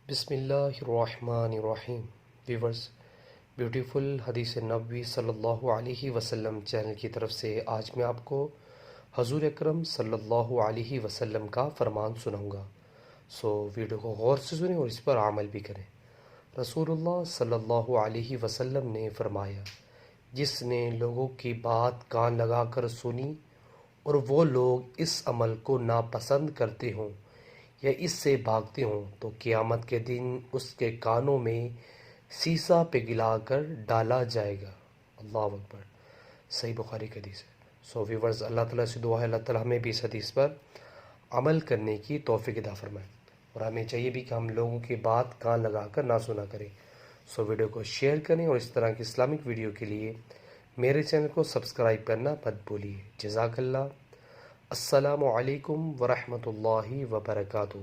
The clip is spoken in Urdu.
بسم اللہ الرحمن الرحیم ویورز، بیوٹیفل حدیث نبوی صلی اللہ علیہ وسلم چینل کی طرف سے آج میں آپ کو حضور اکرم صلی اللہ علیہ وسلم کا فرمان سناؤں گا۔ ویڈیو کو غور سے سنیں اور اس پر عمل بھی کریں۔ رسول اللہ صلی اللہ علیہ وسلم نے فرمایا، جس نے لوگوں کی بات کان لگا کر سنی اور وہ لوگ اس عمل کو ناپسند کرتے ہوں یا اس سے بھاگتے ہوں تو قیامت کے دن اس کے کانوں میں سیسا پگھلا کر ڈالا جائے گا۔ اللہ اکبر۔ صحیح بخاری کی حدیث ہے۔ ویورز، اللہ تعالیٰ سے دعا ہے اللہ تعالیٰ ہمیں بھی اس حدیث پر عمل کرنے کی توفیق عطا فرمائے، اور ہمیں چاہیے بھی کہ ہم لوگوں کی بات کان لگا کر نہ سنا کریں۔ ویڈیو کو شیئر کریں اور اس طرح کی اسلامک ویڈیو کے لیے میرے چینل کو سبسکرائب کرنا مت بھولیے۔ جزاک اللہ۔ السلام علیکم ورحمۃ اللہ وبرکاتہ۔